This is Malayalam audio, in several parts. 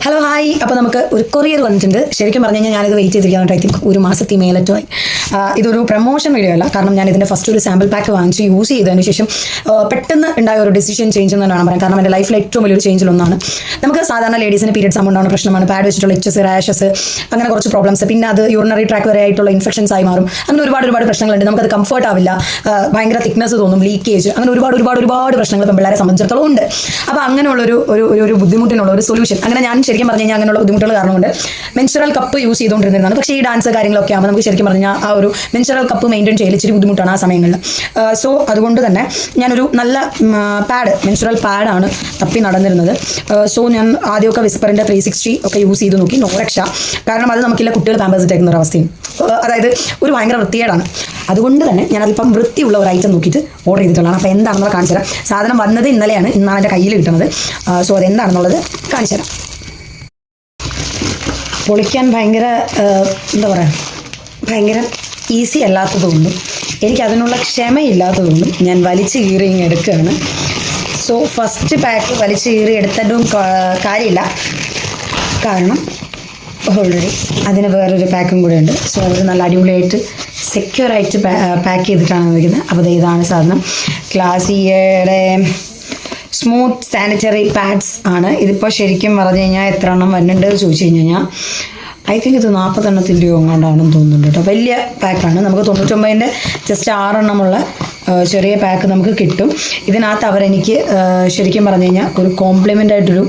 Hello hi. അപ്പോൾ നമുക്ക് ഒരു കൊറിയർ വന്നിട്ടുണ്ട്. ശരിക്കും പറഞ്ഞു കഴിഞ്ഞാൽ ഞാനിത് വെയിറ്റ് ചെയ്തിരിക്കുകയാണ്. ഐ തിങ്ക് ഒരു മാസത്തിൽ മേലറ്റായി. ഇതൊരു പ്രൊമോഷൻ വീഡിയോ അല്ല, കാരണം ഞാൻ ഇതിൻ്റെ ഫസ്റ്റ് ഒരു സാമ്പിൾ പാക്ക് വാങ്ങിച്ച് യൂസ് ചെയ്തതിന് ശേഷം പെട്ടെന്ന് ഉണ്ടായ ഒരു ഡിസിഷൻ ചേഞ്ച് എന്ന് വേണം പറയാം. കാരണം എൻ്റെ ലൈഫിൽ ഏറ്റവും വലിയൊരു ചേഞ്ചിലൊന്നാണ്. നമുക്ക് സാധാരണ ലേഡീസിന് പീരിയഡ്സ് ആകുമ്പോൾ ഉണ്ടാകുന്ന പ്രശ്നമാണ് പാഡ് വെച്ചിട്ടുള്ള ഇച്ചസ്, റാഷസ്, അങ്ങനെ കുറച്ച് പ്രോബ്ലംസ്. പിന്നെ അത് യൂറിനറി ട്രാക്ക് വരെ ആയിട്ടുള്ള ഇൻഫെക്ഷൻസ് ആയി മാറും. അങ്ങനെ ഒരുപാട് പ്രശ്നങ്ങളുണ്ട്. നമുക്കത് കംഫർട്ട് ആവില്ല, ഭയങ്കര തിക്നെസ് തോന്നും, ലീക്കേജ്, അങ്ങനെ ഒരുപാട് പ്രശ്നങ്ങൾ പെൺപിള്ളേരെ സംബന്ധിച്ചിടത്തോളം ഉണ്ട്. അപ്പോൾ അങ്ങനെയുള്ളൊരു ഒരു ബുദ്ധിമുട്ടിനുള്ള ഒരു സൊല്യൂഷൻ. അങ്ങനെ ഞാൻ ശരിക്കും പറഞ്ഞു കഴിഞ്ഞാൽ അങ്ങനെയുള്ള ബുദ്ധിമുട്ടുകൾ കാരണം കൊണ്ട് മെൻസ്ട്രൽ കപ്പ് യൂസ് ചെയ്തുകൊണ്ടിരുന്നതാണ്. പക്ഷേ ഈ ഡാൻസ് കാര്യങ്ങളൊക്കെ ആകുമ്പോൾ നമുക്ക് ശരിക്കും പറഞ്ഞാൽ ആ ഒരു മെൻസ്ട്രൽ കപ്പ് മെയിൻറ്റെയിൻ ചെയ്യൽ ഇച്ചിരി ബുദ്ധിമുട്ടാണ് ആ സമയങ്ങളിൽ. സോ അതുകൊണ്ട് തന്നെ ഞാനൊരു നല്ല പാഡ്, മെൻസ്ട്രൽ പാഡാണ് തപ്പി നടന്നിരുന്നത്. സോ ഞാൻ ആദ്യമൊക്കെ വിസ്പറിൻ്റെ 360 ഒക്കെ യൂസ് ചെയ്ത് നോക്കി, നോ രക്ഷ. കാരണം അത് നമുക്കില്ല, കുട്ടികൾ പാമ്പേഴ്സ് ഇട്ടേക്കുന്ന ഒരു അവസ്ഥയും, അതായത് ഒരു ഭയങ്കര വൃത്തികേടാണ്. അതുകൊണ്ട് തന്നെ ഞാനതിപ്പം വൃത്തിയുള്ള ഒരു ഐറ്റം നോക്കിയിട്ട് ഓർഡർ ചെയ്തിട്ടുള്ളതാണ്. അപ്പോൾ എന്താണെന്നുള്ള കാണിച്ചു തരാം. സാധനം വന്നത് ഇന്നലെയാണ്, ഇന്നാണ് എൻ്റെ കയ്യിൽ കിട്ടുന്നത്. സോ അതെന്താണെന്നുള്ളത് കാണിച്ചു തരാം. പൊളിക്കാൻ ഭയങ്കര എന്താ പറയുക, ഭയങ്കര ഈസി അല്ലാത്തതുകൊണ്ടും എനിക്കതിനുള്ള ക്ഷമയില്ലാത്തതുകൊണ്ടും ഞാൻ വലിച്ചു കീറി എടുക്കുകയാണ്. സോ ഫസ്റ്റ് പാക്ക് വലിച്ചു കീറി എടുത്തതും കാര്യമില്ല, കാരണം ഓൾറെഡി അതിന് വേറൊരു പാക്കും കൂടെ ഉണ്ട്. സോ അവർ നല്ല അടിപൊളിയായിട്ട് സെക്യൂറായിട്ട് പാക്ക് ചെയ്തിട്ടാണ് വയ്ക്കുന്നത്. അപ്പോൾ ഇതാണ് സാധനം. ക്ലാസിയുടെ സ്മൂത്ത് സാനിറ്ററി പാഡ്സ് ആണ്. ഇതിപ്പോൾ ശരിക്കും പറഞ്ഞു കഴിഞ്ഞാൽ എത്ര എണ്ണം വരുന്നുണ്ട് ചോദിച്ചു കഴിഞ്ഞാൽ ഐ തിങ്ക് ഇത് 40 എണ്ണത്തിൻ്റെയോ എങ്ങാണ്ടാണെന്ന് തോന്നുന്നുണ്ട് കേട്ടോ. വലിയ പാക്കാണ്. നമുക്ക് 99-ൻ്റെ ജസ്റ്റ് 6 എണ്ണമുള്ള ചെറിയ പാക്ക് നമുക്ക് കിട്ടും. ഇതിനകത്ത് അവരെനിക്ക് ശരിക്കും പറഞ്ഞു കഴിഞ്ഞാൽ ഒരു കോംപ്ലിമെൻ്റ് ആയിട്ടൊരു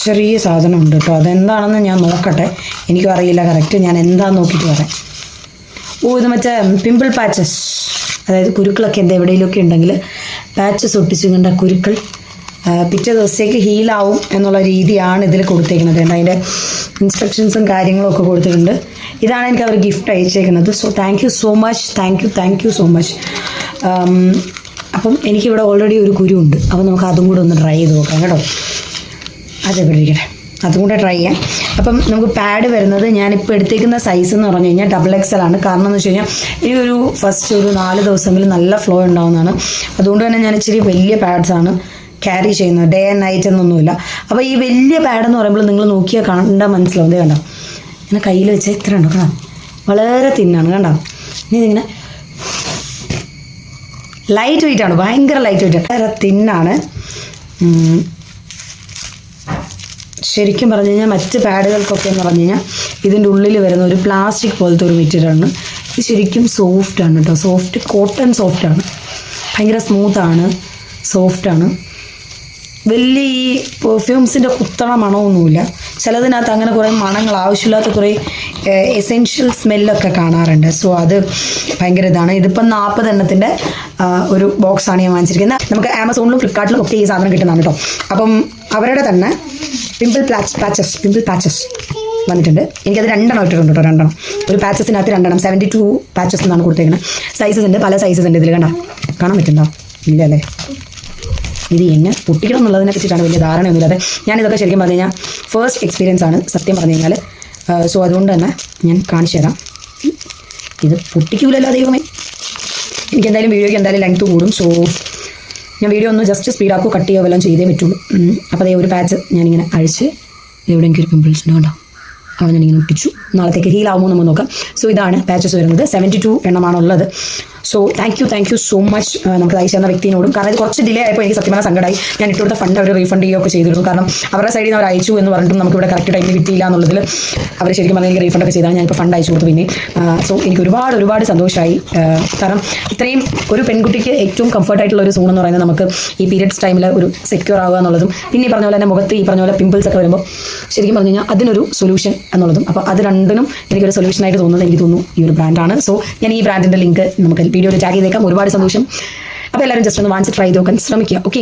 ചെറിയ സാധനം ഉണ്ട് കേട്ടോ. അതെന്താണെന്ന് ഞാൻ നോക്കട്ടെ, എനിക്കും അറിയില്ല കറക്റ്റ്. ഞാൻ എന്താണെന്ന് നോക്കിയിട്ട് പറയാം. ഇത് മറ്റേ പിമ്പിൾ പാച്ചസ്, അതായത് കുരുക്കളൊക്കെ എന്താ എവിടെയെങ്കിലുമൊക്കെ ഉണ്ടെങ്കിൽ പാച്ചസ് ഒട്ടിച്ച് കണ്ട കുരുക്കൾ പിറ്റേ ദിവസത്തേക്ക് ഹീലാവും എന്നുള്ള രീതിയാണ് ഇതിൽ കൊടുത്തേക്കുന്നത്. അതിൻ്റെ ഇൻസ്ട്രക്ഷൻസും കാര്യങ്ങളും ഒക്കെ കൊടുത്തിട്ടുണ്ട്. ഇതാണ് എനിക്ക് അവർ ഗിഫ്റ്റ് അയച്ചേക്കുന്നത്. So thank you so much, thank you so much. അപ്പം എനിക്കിവിടെ ഓൾറെഡി ഒരു കുരു ഉണ്ട്. അപ്പോൾ നമുക്ക് അതും കൂടെ ഒന്ന് ട്രൈ ചെയ്ത് നോക്കാം കേട്ടോ. അതെവിടെ ഇരിക്കട്ടെ, അതും കൂടെ ട്രൈ ചെയ്യാം. അപ്പം നമുക്ക് പാഡ് വരുന്നത് ഞാനിപ്പോൾ എടുത്തേക്കുന്ന സൈസ് എന്ന് പറഞ്ഞു കഴിഞ്ഞാൽ XXL ആണ്. കാരണം എന്ന് വെച്ച് കഴിഞ്ഞാൽ എനിക്കൊരു ഫസ്റ്റ് ഒരു 4 ദിവസമെങ്കിലും നല്ല ഫ്ലോ ഉണ്ടാവുന്നതാണ്. അതുകൊണ്ട് തന്നെ ഞാൻ ഇച്ചിരി വലിയ പാഡ്സാണ് ക്യാരി ചെയ്യുന്നത്, ഡേ ആൻഡ് നൈറ്റ് എന്നൊന്നുമില്ല. അപ്പോൾ ഈ വലിയ പാഡെന്ന് പറയുമ്പോൾ നിങ്ങൾ നോക്കിയാൽ കണ്ടാൽ മനസ്സിലാവും. ഇതേ കണ്ടോ, ഇങ്ങനെ കയ്യിൽ വെച്ചാൽ ഇത്ര ഉണ്ടോ, കാണാം, വളരെ തിന്നാണ് കണ്ടോ. ഇനി ഇതിങ്ങനെ ലൈറ്റ് വെയിറ്റ് ആണ്, ഭയങ്കര ലൈറ്റ് വെയിറ്റ് ആണ്, വളരെ തിന്നാണ്. ശരിക്കും പറഞ്ഞു കഴിഞ്ഞാൽ മറ്റ് പാഡുകൾക്കൊക്കെ എന്ന് പറഞ്ഞു കഴിഞ്ഞാൽ ഇതിൻ്റെ ഉള്ളിൽ വരുന്ന ഒരു പ്ലാസ്റ്റിക് പോലത്തെ ഒരു മെറ്റീരിയലാണ്. ഇത് ശരിക്കും സോഫ്റ്റാണ് കേട്ടോ, സോഫ്റ്റ് കോട്ടൺ സോഫ്റ്റാണ്, ഭയങ്കര സ്മൂത്താണ്, സോഫ്റ്റാണ്. വലിയ ഈ പെർഫ്യൂംസിൻ്റെ കുത്തണ മണമൊന്നുമില്ല. ചിലതിനകത്ത് അങ്ങനെ കുറേ മണങ്ങൾ, ആവശ്യമില്ലാത്ത കുറേ എസെൻഷ്യൽ സ്മെല്ലൊക്കെ കാണാറുണ്ട്. സോ അത് ഭയങ്കര ഇതാണ്. ഇതിപ്പം 40 എണ്ണത്തിൻ്റെ ഒരു ബോക്സാണ് ഞാൻ വാങ്ങിച്ചിരിക്കുന്നത്. നമുക്ക് ആമസോണിലും ഫ്ലിപ്കാർട്ടിലും ഒക്കെ ഈ സാധനം കിട്ടുന്നതാണ് കേട്ടോ. അപ്പം അവരുടെ തന്നെ പിമ്പിൾ പാച്ചസ് വന്നിട്ടുണ്ട്. എനിക്കത് 2 എണ്ണം ഇട്ടിട്ടുണ്ട് കേട്ടോ, 2 എണ്ണം. ഒരു പാച്ചസിനകത്ത് 2 എണ്ണം, 72 പാച്ചസ് എന്നാണ് കൊടുത്തേക്കുന്നത്. സൈസസ് ഉണ്ട്, പല സൈസസ് ഉണ്ട് ഇതിൽ. കാണാൻ പറ്റുന്നുണ്ടോ? ഇല്ല അല്ലേ. ഇത് എങ്ങനെ പൊട്ടിക്കണം എന്നുള്ളതിനെ പറ്റിയിട്ടാണ് വലിയ ധാരണയൊന്നുമില്ലാതെ ഞാനിതൊക്കെ ശരിക്കും പറഞ്ഞു കഴിഞ്ഞാൽ ഫസ്റ്റ് എക്സ്പീരിയൻസ് ആണ് സത്യം പറഞ്ഞു കഴിഞ്ഞാൽ. സോ അതുകൊണ്ട് തന്നെ ഞാൻ കാണിച്ചു തരാം. ഇത് പൊട്ടിക്കൂലല്ലോ ദൈവമേ. എനിക്കെന്തായാലും വീഡിയോയ്ക്ക് എന്തായാലും ലെങ്ത്ത് കൂടും. സോ ഞാൻ വീഡിയോ ഒന്ന് ജസ്റ്റ് സ്പീഡാക്കോ കട്ട് ചെയ്യുകയോ എല്ലാം ചെയ്തേ പറ്റുള്ളൂ. അപ്പോൾ അതേ ഒരു പാച്ച് ഞാനിങ്ങനെ അഴിച്ച് എവിടെ എനിക്കൊരു പിമ്പിൾസ് ഉണ്ട് കേട്ടോ, അവിടെ ഞാനിങ്ങനെ ഒട്ടിച്ചു. നാളത്തേക്ക് ഹീലാവുമോ നമ്മൾ നോക്കാം. സോ ഇതാണ് പാച്ചസ് വരുന്നത്. 72 എണ്ണമാണുള്ളത്. So thank you so much നമുക്ക് അയച്ചു തന്ന വ്യക്തിയോടും. കാരണം ഇത് കുറച്ച് ഡിലേ ആയപ്പോൾ എനിക്ക് സത്യമായ സങ്കടമായി. ഞാൻ ഇട്ടുകൊടുത്ത ഫണ്ട് അവർ റീഫണ്ട് ചെയ്യുകയൊക്കെ ചെയ്തിരുന്നു. കാരണം അവരുടെ സൈഡിൽ നിന്ന് അവർ അയച്ചു എന്ന് പറഞ്ഞിട്ടും നമുക്കിവിടെ കറക്റ്റ് ടൈമിൽ കിട്ടിയില്ല എന്നുള്ളതിൽ അവർ ശരിക്കും പറഞ്ഞാൽ എനിക്ക് റീഫണ്ടൊക്കെ ചെയ്താണ്. ഞാനിപ്പോൾ ഫണ്ട് അയച്ചു കൊടുത്തു. പിന്നെ സോ എനിക്ക് ഒരുപാട് സന്തോഷമായി. കാരണം ഇത്രയും ഒരു പെൺകുട്ടിക്ക് ഏറ്റവും കംഫർട്ടായിട്ടുള്ള ഒരു സോൺ എന്ന് പറയുന്നത് നമുക്ക് ഈ പീരിയഡ്സ് ടൈമിൽ ഒരു സെക്യൂർ ആവുക എന്നുള്ളതും, പിന്നെ ഈ പറഞ്ഞ പോലെ തന്നെ മുഖത്ത് ഈ പറഞ്ഞ പോലെ പിമ്പിൾസ് ഒക്കെ വരുമ്പോൾ ശരിക്കും പറഞ്ഞു കഴിഞ്ഞാൽ അതിനൊരു സൊല്യൂഷൻ എന്നുള്ളതും. അപ്പോൾ അത് രണ്ടിനും എനിക്കൊരു സൊല്യൂഷനായിട്ട് തോന്നുന്നത് എനിക്ക് തോന്നുന്നു ഈ ഒരു ബ്രാൻഡാണ്. സോ ഞാൻ ഈ ബ്രാൻഡിൻ്റെ ലിങ്ക് നമുക്ക് വീഡിയോയിൽ ടാഗ് ചെയ്തേക്കാം. ഒരുപാട് സന്തോഷം. അപ്പോൾ എല്ലാവരും ജസ്റ്റ് ഒന്ന് വാങ്ങിച്ച് ട്രൈ ചെയ്ത് നോക്കാൻ ശ്രമിക്കുക. ഓക്കെ.